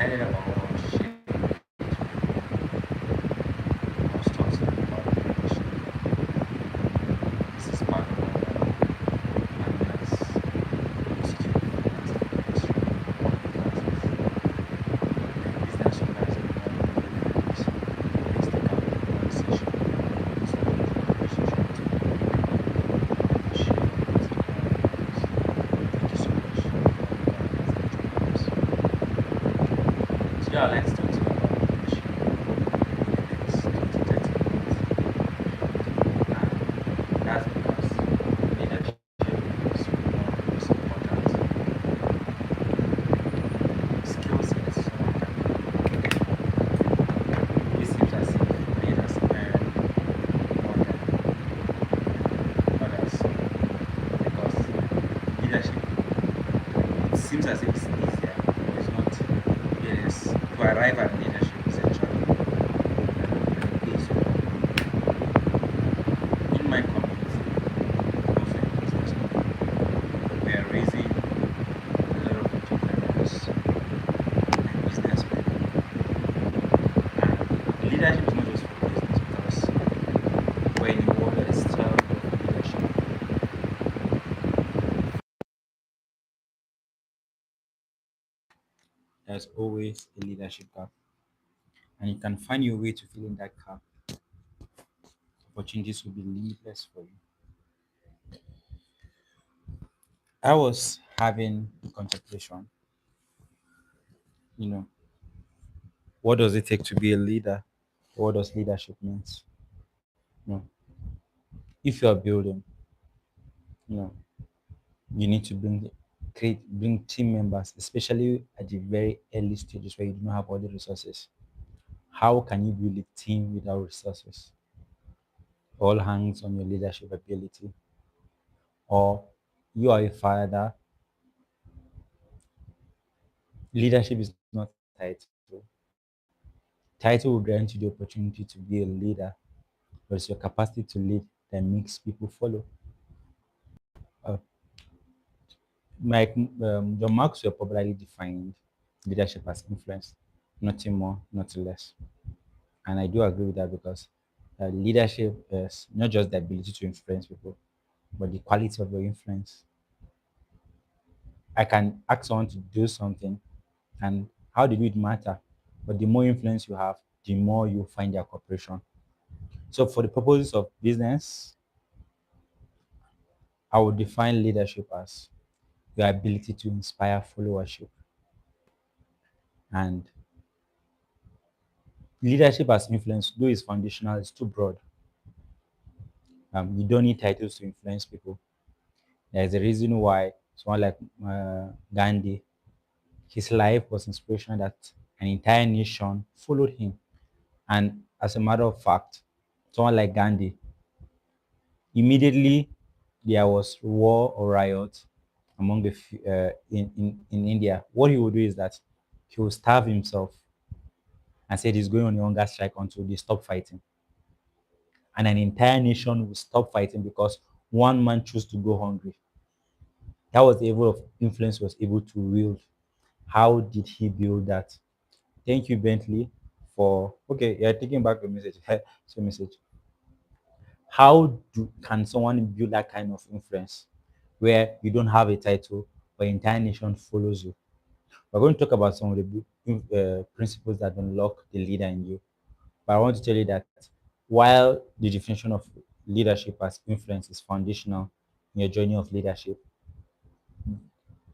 excited about sharing most thoughts about leadership. This is part of our partners Institute for Advanced Leadership classes. And business owners and non-leaders, please take out one session so that we can share with others. Thank you so much for joining us. So yeah, let's talk about leadership in the next 20, 30 minutes. And that's because leadership is one of the most important skill sets someone can develop. It seems as if leaders earn more than others because leadership, it seems as if it's easier, but it's not. It is to arrive at leadership is a challenge and it pays well. In my community, also in business, we are raising a lot of entrepreneurs and businessmen. And leadership is not just for business because we're in a world that is starved of leadership. There's always a leadership gap, and you can find your way to fill in that gap. Opportunities will be limitless for you. I was having contemplation, you know, what does it take to be a leader? What does leadership means? You know, if you are building, you know, you need to bring team members, especially at the very early stages where you do not have all the resources. How can you build a team without resources? All hangs on your leadership ability. Or you are a father, leadership is not title. Title will grant you the opportunity to be a leader, but it's your capacity to lead that makes people follow. Uh, John Maxwell popularly defined leadership as influence, nothing more, nothing less. And I do agree with that because leadership is not just the ability to influence people, but the quality of your influence. I can ask someone to do something, and how they do it matter. But the more influence you have, the more you find their cooperation. So, for the purposes of business, I would define leadership as your ability to inspire followership. And leadership as influence, though is foundational, it's too broad. You don't need titles to influence people. There's a reason why someone like Gandhi, his life was inspirational that an entire nation followed him. And as a matter of fact, someone like Gandhi, immediately there was war or riot among in India. What he would do is that he would starve himself and said he's going on a hunger strike until they stop fighting. And an entire nation will stop fighting because one man chose to go hungry. That was the level of influence he was able to wield. How did he build that? Thank you, Bentley, for okay. You're taking back the message. So message. Can someone build that kind of influence where you don't have a title, but entire nation follows you? We're going to talk about some of the principles that unlock the leader in you. But I want to tell you that while the definition of leadership as influence is foundational in your journey of leadership,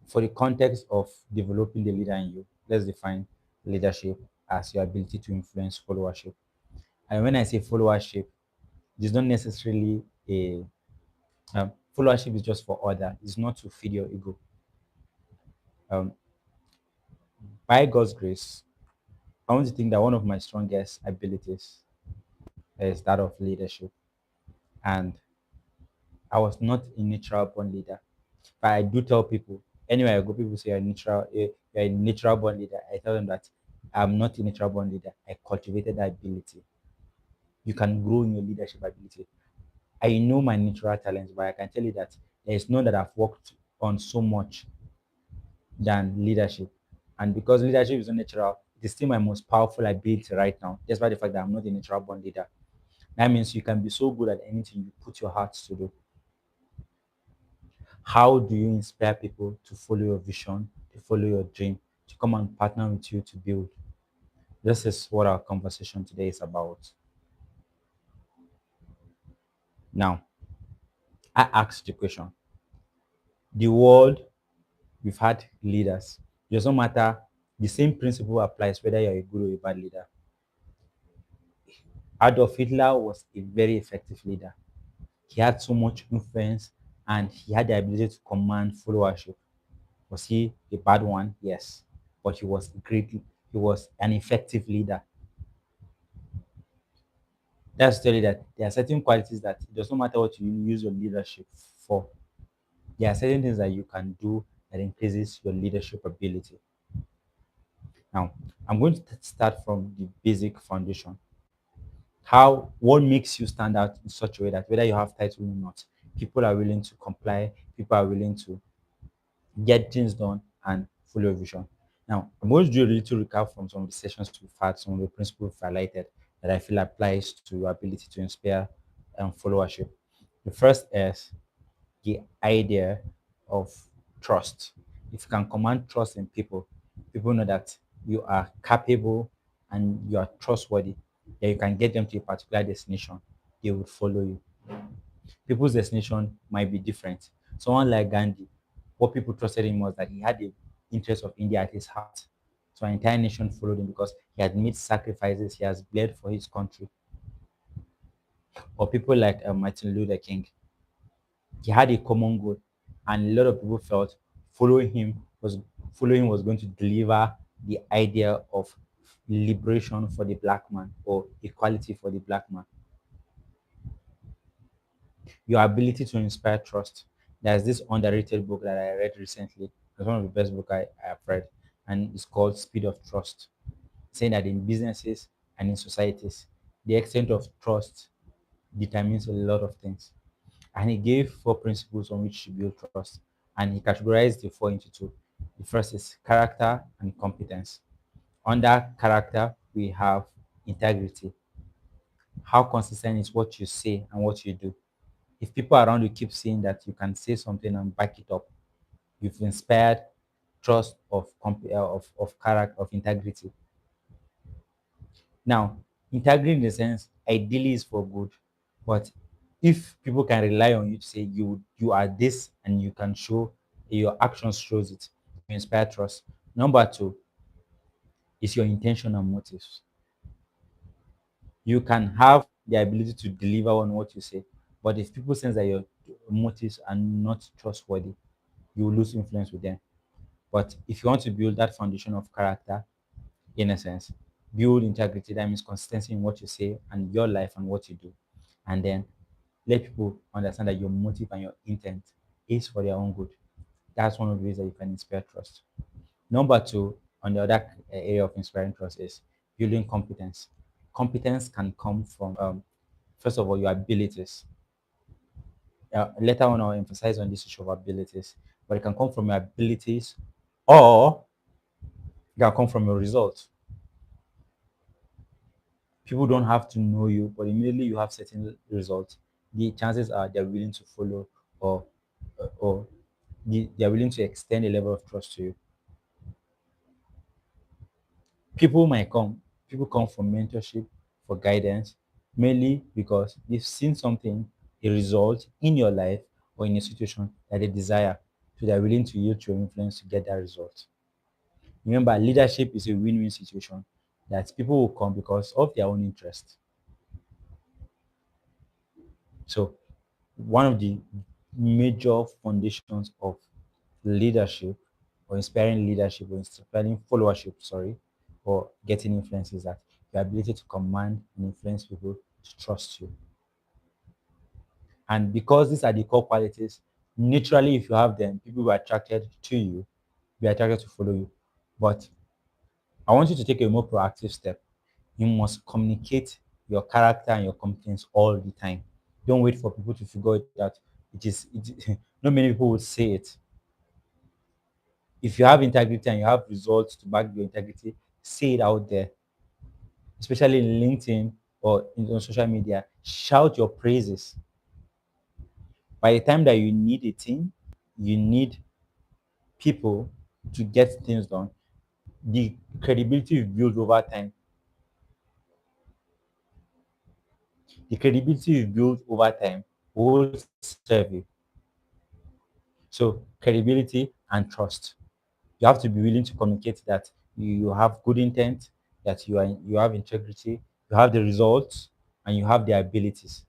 for the context of developing the leader in you, let's define leadership as your ability to influence followership. And when I say followership, it is not necessarily a followership is just for order. It's not to feed your ego. Um, by God's grace, I want to think that one of my strongest abilities is that of leadership. And I was not a natural born leader. But I do tell people, anywhere I go, people say you're a natural born leader. I tell them that I'm not a natural born leader. I cultivated that ability. You can grow in your leadership ability. I know my natural talents, but I can tell you that there is none that I've worked on so much than leadership. And because leadership is not natural, it is still my most powerful ability right now, despite the fact that I'm not a natural born leader. That means you can be so good at anything you put your heart to do. How do you inspire people to follow your vision, to follow your dream, to come and partner with you to build? This is what our conversation today is about. Now, I asked the question. The world, we've had leaders. It doesn't matter. The same principle applies whether you're a good or a bad leader. Adolf Hitler was a very effective leader. He had so much influence and he had the ability to command followership. Was he a bad one? Yes. But he was he was an effective leader. That's to tell you that there are certain qualities that it does not matter what you use your leadership for. There are certain things that you can do that increases your leadership ability. Now, I'm going to start from the basic foundation. What makes you stand out in such a way that whether you have title or not, people are willing to comply, people are willing to get things done and follow your vision. Now, I'm going to do a little recap from some of the sessions we've had, some of the principles we've highlighted that I feel applies to your ability to inspire followership. The first is the idea of trust. If you can command trust in people, people know that you are capable and you are trustworthy, that you can get them to a particular destination, they would follow you. People's destination might be different. Someone like Gandhi, what people trusted him was that he had the interest of India at his heart. So an entire nation followed him because he had made sacrifices, he has bled for his country. Or people like Martin Luther King, he had a common goal, and a lot of people felt following him was following was going to deliver the idea of liberation for the black man or equality for the black man. Your ability to inspire trust. There's this underrated book that I read recently. It's one of the best books I have read, and it's called Speed of Trust, saying that in businesses and in societies, the extent of trust determines a lot of things. And he gave four principles on which to build trust. And he categorized the four into two. The first is character and competence. Under character, we have integrity. How consistent is what you say and what you do? If people around you keep saying that you can say something and back it up, you've inspired trust of character, of integrity. Now, integrity in the sense, ideally is for good, but if people can rely on you to say you are this and you can show your actions shows it, you inspire trust. Number two is your intention and motives. You can have the ability to deliver on what you say, but if people sense that your motives are not trustworthy, you will lose influence with them. But if you want to build that foundation of character, in a sense, build integrity, that means consistency in what you say and your life and what you do. And then let people understand that your motive and your intent is for their own good. That's one of the ways that you can inspire trust. Number two, on the other area of inspiring trust is building competence. Competence can come from, first of all, your abilities. Later on, I'll emphasize on this issue of abilities, but it can come from your abilities or it can come from your results. People don't have to know you, but immediately you have certain results, the chances are they're willing to follow or or they're willing to extend a level of trust to you. People might come, people come for mentorship, for guidance, mainly because they've seen something, a result in your life or in a situation that they desire. So they're willing to yield to your influence to get that result. Remember, leadership is a win-win situation that people will come because of their own interest. So one of the major foundations of leadership or inspiring followership, sorry, or getting influence is that your ability to command and influence people to trust you. And because these are the core qualities, naturally, if you have them, people will be attracted to you, be attracted to follow you. But I want you to take a more proactive step. You must communicate your character and your competence all the time. Don't wait for people to figure it out. Not many people would say it. If you have integrity and you have results to back your integrity, say it out there, especially in LinkedIn or on social media. Shout your praises. By the time that you need a team, you need people to get things done. The credibility you build over time, the credibility you build over time will serve you. So credibility and trust. You have to be willing to communicate that you have good intent, that you have integrity, you have the results, and you have the abilities.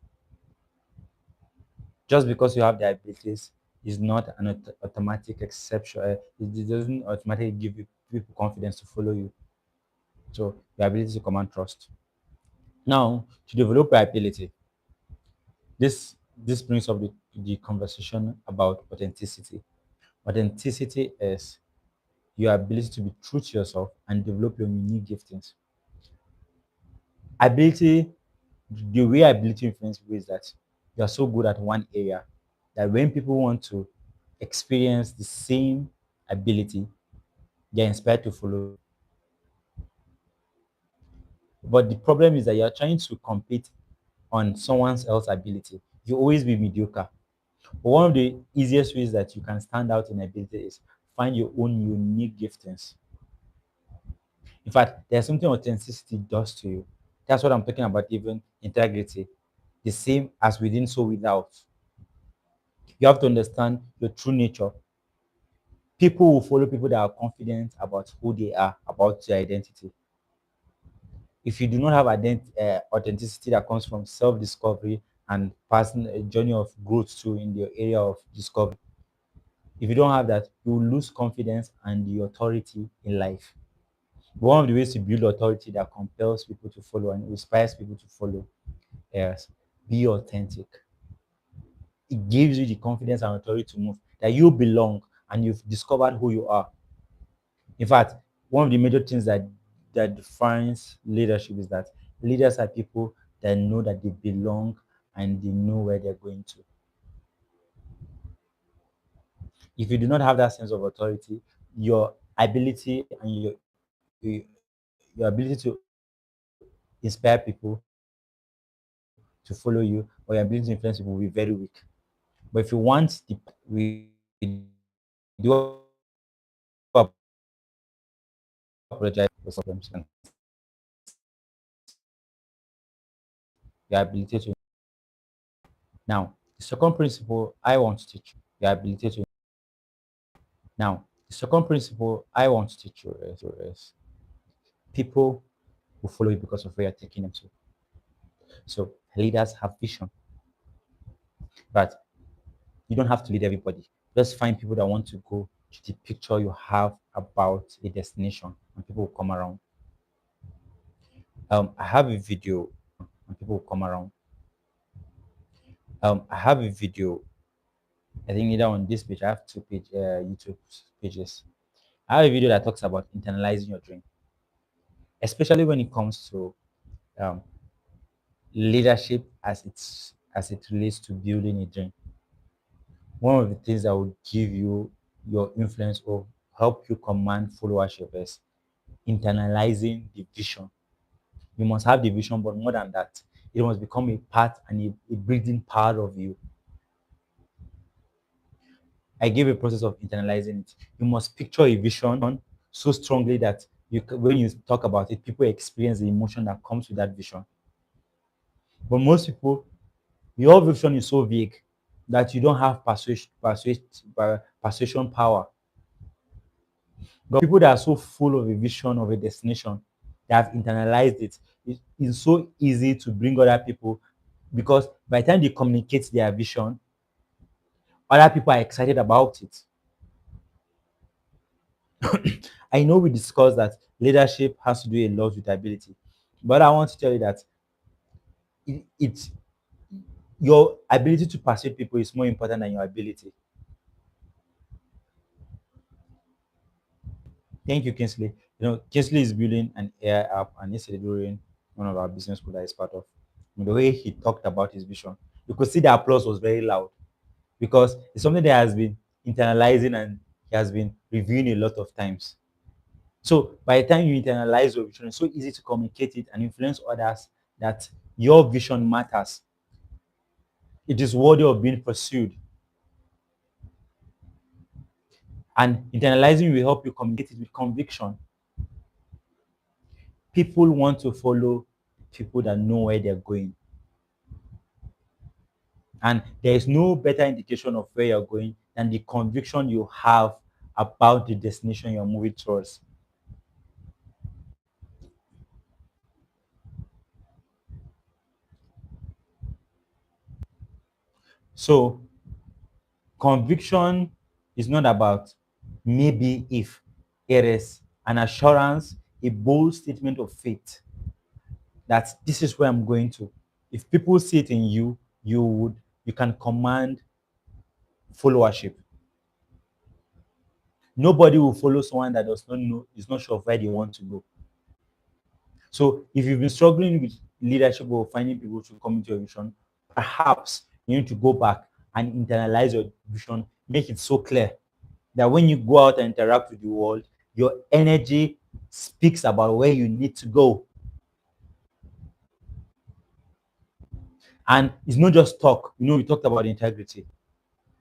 Just because you have the abilities is not an automatic exception. It doesn't automatically give you people confidence to follow you. So the ability to command trust. Now, to develop your ability, this brings up the conversation about authenticity. Authenticity is your ability to be true to yourself and develop your unique giftings. Ability, the way ability influence people is that you are so good at one area that when people want to experience the same ability, they're inspired to follow. But the problem is that you're trying to compete on someone else's ability. You always be mediocre. But one of the easiest ways that you can stand out in ability is find your own unique giftings. In fact, there's something authenticity does to you. That's what I'm talking about, even integrity. The same as within, so without. You have to understand your true nature. People will follow people that are confident about who they are, about their identity. If you do not have authenticity that comes from self-discovery and passing a journey of growth too in the area of discovery, if you don't have that, you will lose confidence and the authority in life. One of the ways to build authority that compels people to follow and inspires people to follow is be authentic. It gives you the confidence and authority to move, that you belong and you've discovered who you are. In fact, one of the major things that defines leadership is that leaders are people that know that they belong and they know where they're going to. If you do not have that sense of authority, your ability and your ability to inspire people to follow you or your ability to influence people will be very weak. But if you want the we do apologize for some your ability to. Now, the second principle I want to teach you, your ability to. Now, the second principle I want to teach you is people will follow you because of where you're taking them to. So leaders have vision, but you don't have to lead everybody. Just find people that want to go to the picture you have about a destination, and people will come around. I have a video, and people will come around. I have a video. I think either on this page, I have YouTube pages. I have a video that talks about internalizing your dream, especially when it comes to um, leadership as it relates to building a dream. One of the things that will give you your influence or help you command followership is internalizing the vision. You must have the vision, but more than that, it must become a part and a breathing part of you. I gave a process of internalizing it. You must picture a vision so strongly that when you talk about it, people experience the emotion that comes with that vision. But most people, your vision is so vague that you don't have persuasion power. But people that are so full of a vision of a destination, that have internalized it, it's so easy to bring other people because by the time they communicate their vision, other people are excited about it. I know we discussed that leadership has to do a lot with ability, but I want to tell you that it's your ability to persuade people is more important than your ability. Thank you, Kinsley. You know, Kinsley is building an AI app, and yesterday during one of our business school that is part of, the way he talked about his vision, you could see the applause was very loud because it's something that has been internalizing and he it has been reviewing a lot of times. So by the time you internalize your vision, it's so easy to communicate it and influence others that your vision matters. It is worthy of being pursued. And internalizing will help you communicate it with conviction. People want to follow people that know where they're going. And there is no better indication of where you're going than the conviction you have about the destination you're moving towards. So, conviction is not about maybe if, it is an assurance, a bold statement of faith that this is where I'm going to. If people see it in you, you can command followership. Nobody will follow someone that does not know, is not sure of where they want to go. So if you've been struggling with leadership or finding people to come into your vision, perhaps you need to go back and internalize your vision, make it so clear that when you go out and interact with the world, your energy speaks about where you need to go. And it's not just talk. We talked about integrity.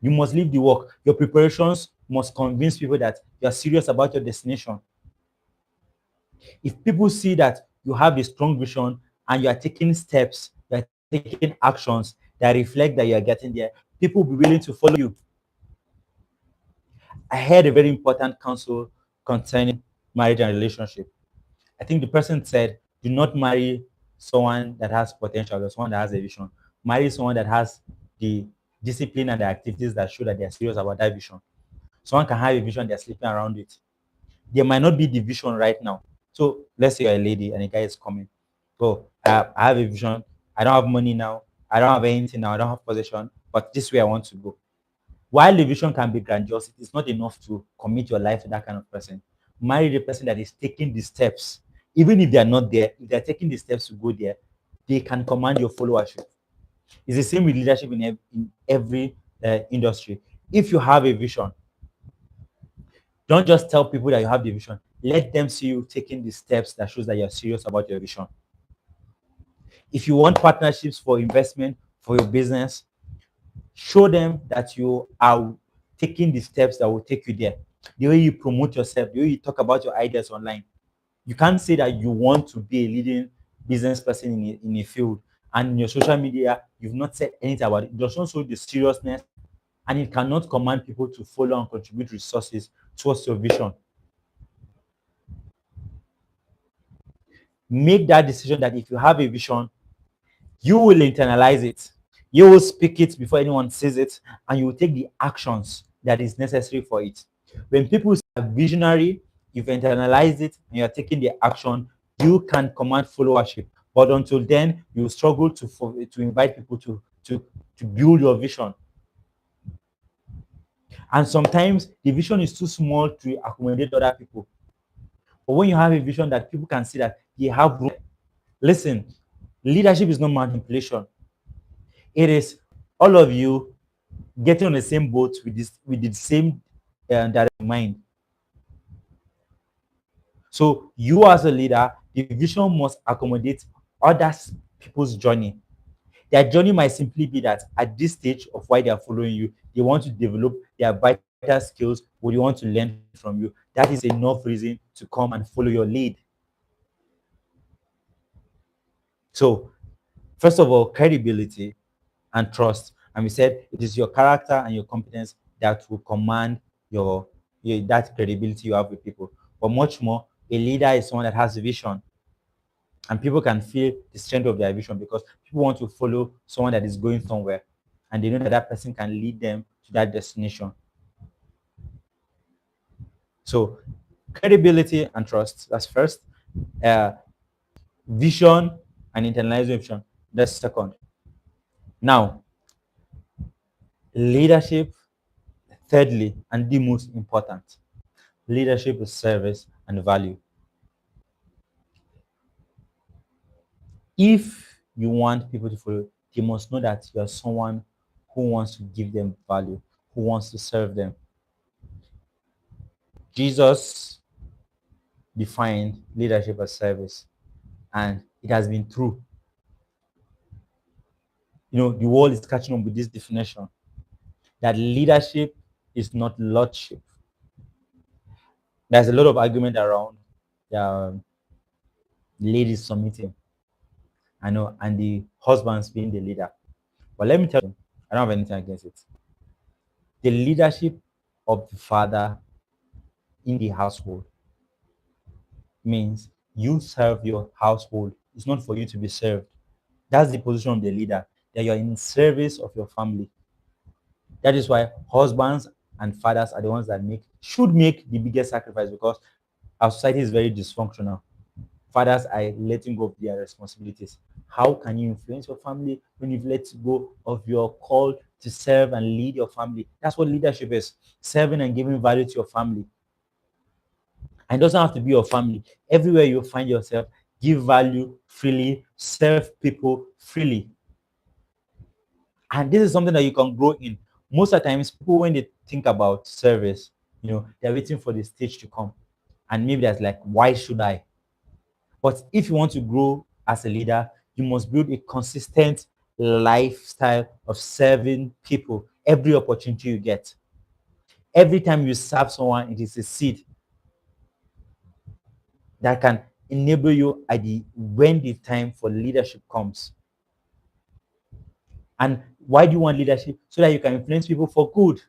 You must leave the work. Your preparations must convince people that you are serious about your destination. If people see that you have a strong vision and you are taking steps, you are taking actions that reflect that you are getting there, people will be willing to follow you. I heard a very important counsel concerning marriage and relationship. I think the person said, do not marry someone that has potential or someone that has a vision. Marry someone that has the discipline and the activities that show that they are serious about that vision. Someone can have a vision, they're sleeping around it. There might not be the vision right now. So let's say you're a lady and a guy is coming. Oh, I have a vision. I don't have money now. I don't have anything now. I don't have possession, but this way I want to go. While the vision can be grandiose, it is not enough to commit your life to that kind of person. Marry the person that is taking the steps. Even if they are not there, if they're taking the steps to go there, they can command your followership. It's the same with leadership in every industry. If you have a vision, don't just tell people that you have the vision. Let them see you taking the steps that shows that you're serious about your vision. If you want partnerships for investment for your business, show them that you are taking the steps that will take you there. The way you promote yourself, the way you talk about your ideas online. You can't say that you want to be a leading business person in a field, and in your social media, you've not said anything about it. It does not show the seriousness, and it cannot command people to follow and contribute resources towards your vision. Make that decision that if you have a vision, you will internalize it. You will speak it before anyone says it, and you will take the actions that is necessary for it. When people are visionary, you've internalized it and you're taking the action, you can command followership. But until then, you struggle to invite people to build your vision. And sometimes the vision is too small to accommodate other people. But when you have a vision that people can see that they have room, listen, leadership is not manipulation. It is all of you getting on the same boat with the same direct mind. So you as a leader, the vision must accommodate others people's journey. Their journey might simply be that at this stage of why they are following you, they want to develop their vital skills or they want to learn from you. That is enough reason to come and follow your lead. So, first of all, credibility and trust. And we said it is your character and your competence that will command that credibility you have with people. But much more, a leader is someone that has a vision, and people can feel the strength of their vision because people want to follow someone that is going somewhere, and they know that that person can lead them to that destination. So, credibility and trust. That's first. Uh, Vision and internalization. That's second. Now, leadership. Thirdly, and the most important, leadership is service and value. If you want people to follow, they must know that you are someone who wants to give them value, who wants to serve them. Jesus defined leadership as service, and it has been true. The world is catching up with this definition that leadership is not lordship. There's a lot of argument around um, ladies submitting, I know, and the husbands being the leader. But let me tell you, I don't have anything against it. The leadership of the father in the household means you serve your household. It's not for you to be served. That's the position of the leader, that you're in service of your family. That is why husbands and fathers are the ones that should make the biggest sacrifice, because our society is very dysfunctional. Fathers are letting go of their responsibilities. How can you influence your family when you've let go of your call to serve and lead your family? That's what leadership is: serving and giving value to your family. And it doesn't have to be your family. Everywhere you find yourself, give value freely, serve people freely. And this is something that you can grow in. Most of the times, people, when they think about service, they're waiting for the stage to come. And maybe that's like, why should I? But if you want to grow as a leader, you must build a consistent lifestyle of serving people every opportunity you get. Every time you serve someone, it is a seed that can enable you when the time for leadership comes. And why do you want leadership? So that you can influence people for good.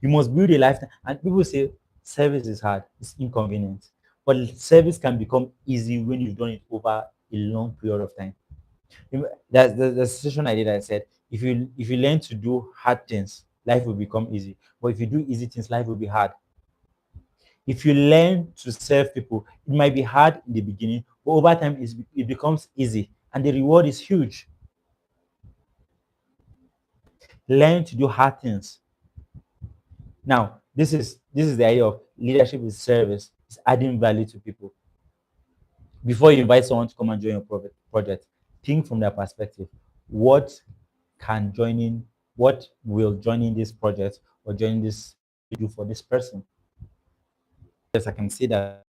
You must build a lifestyle. And people say service is hard, it's inconvenient. But service can become easy when you've done it over a long period of time. That's the session I did. I said, if you learn to do hard things, life will become easy. But if you do easy things, life will be hard. If you learn to serve people, it might be hard in the beginning, but over time it becomes easy, and the reward is huge. Learn to do hard things. Now, this is the idea of leadership is service. It's adding value to people. Before you invite someone to come and join your project, think from their perspective. What can joining, what will joining this project or joining this do for this person? Yes, I can see that.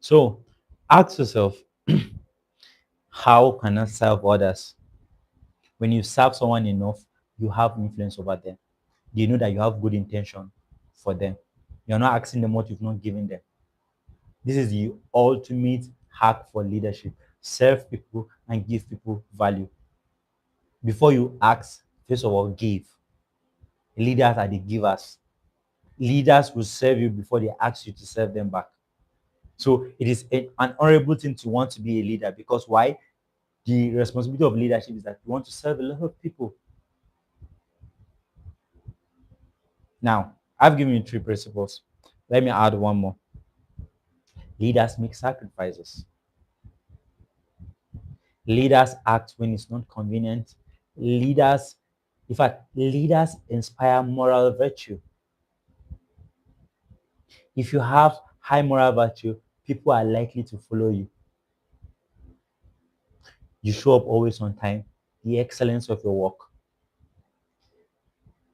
So ask yourself, how can I serve others? When you serve someone enough, you have influence over them. You know that you have good intention for them. You're not asking them what you've not given them. This is the ultimate hack for leadership. Serve people and give people value. Before you ask, first of all, give. Leaders are the givers. Leaders will serve you before they ask you to serve them back. So it is an honorable thing to want to be a leader, because why? The responsibility of leadership is that you want to serve a lot of people. Now, I've given you three principles. Let me add one more. Leaders make sacrifices. Leaders act when it's not convenient. Leaders, in fact, leaders inspire moral virtue. If you have high moral virtue, people are likely to follow you. You show up always on time, the excellence of your work.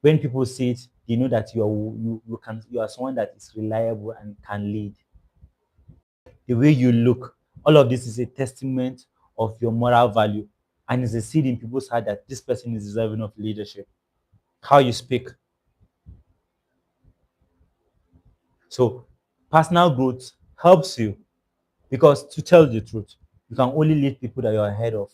When people see it, they know that you are someone that is reliable and can lead. The way you look, all of this is a testament of your moral value, and is a seed in people's heart that this person is deserving of leadership. How you speak. So personal growth helps you, because to tell the truth, you can only lead people that you're ahead of.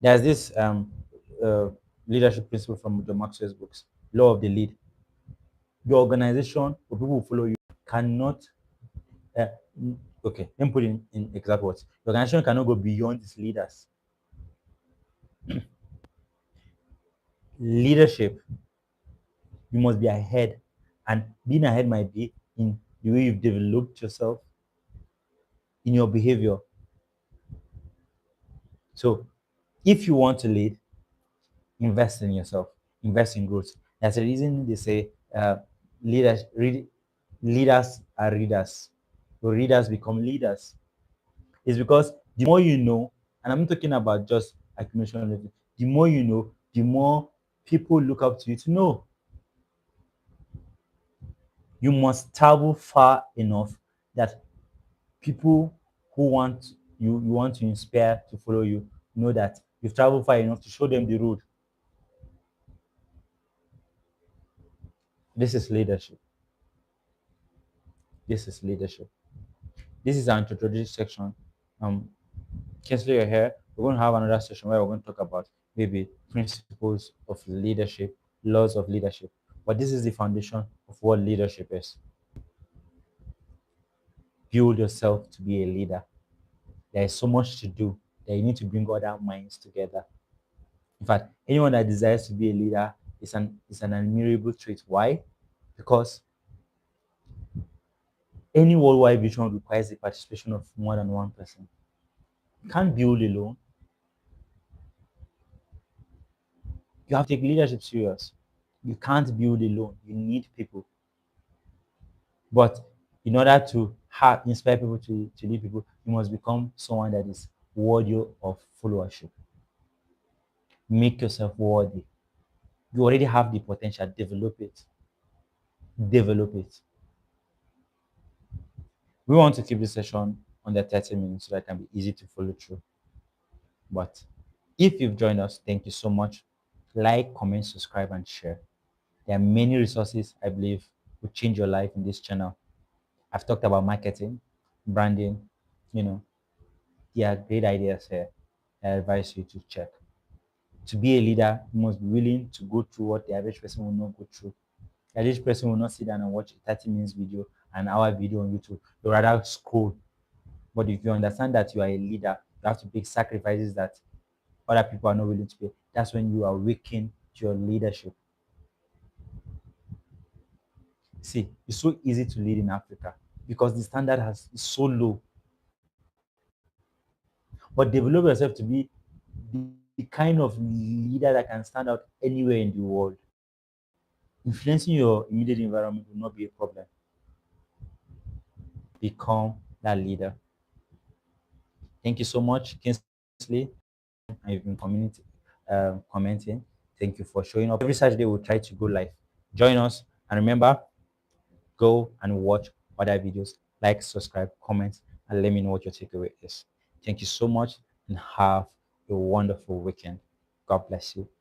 There's this uh, leadership principle from John Maxwell's books, Law of the Lead. Your organization, or people who follow you, cannot. Uh, okay, let me put it in exact words. Your organization cannot go beyond its leaders. Leadership, you must be ahead, and being ahead might be in the way you've developed yourself, in your behavior. So, if you want to lead, invest in yourself, invest in growth. That's the reason they say leaders read, leaders are readers. So readers become leaders. It's because the more you know, and I'm not talking about just accumulation of knowledge, the more you know, the more people look up to you to know. You must travel far enough that people who want you want to inspire to follow you know that you've traveled far enough to show them the road. This is leadership. This is leadership. This is our introductory section. Um, Kinsley, you're here. We're going to have another session where we're going to talk about maybe principles of leadership, laws of leadership. But this is the foundation of what leadership is. Build yourself to be a leader. There is so much to do that you need to bring other minds together. In fact, anyone that desires to be a leader is an admirable trait. Why? Because any worldwide vision requires the participation of more than one person. You can't build alone. You have to take leadership serious. You can't build alone. You need people. But in order to inspire people to lead people, you must become someone that is worthy of followership. Make yourself worthy. You already have the potential. Develop it. Develop it. We want to keep this session under 30 minutes so that it can be easy to follow through. But if you've joined us, thank you so much. Like, comment, subscribe, and share. There are many resources I believe will change your life in this channel. I've talked about marketing, branding, you know, there are great ideas here. I advise you to check. To be a leader, you must be willing to go through what the average person will not go through. The average person will not sit down and watch a 30 minutes video, an hour video on YouTube. They'll rather scroll. But if you understand that you are a leader, you have to make sacrifices that other people are not willing to pay. That's when you awaken to your leadership. See, it's so easy to lead in Africa because the standard is so low. But develop yourself to be the kind of leader that can stand out anywhere in the world. Influencing your immediate environment will not be a problem. Become that leader. Thank you so much, Kingsley. I've been commenting. Thank you for showing up. Every Saturday, we'll try to go live. Join us. And remember, go and watch other videos. Like, subscribe, comment, and let me know what your takeaway is. Thank you so much and have a wonderful weekend. God bless you.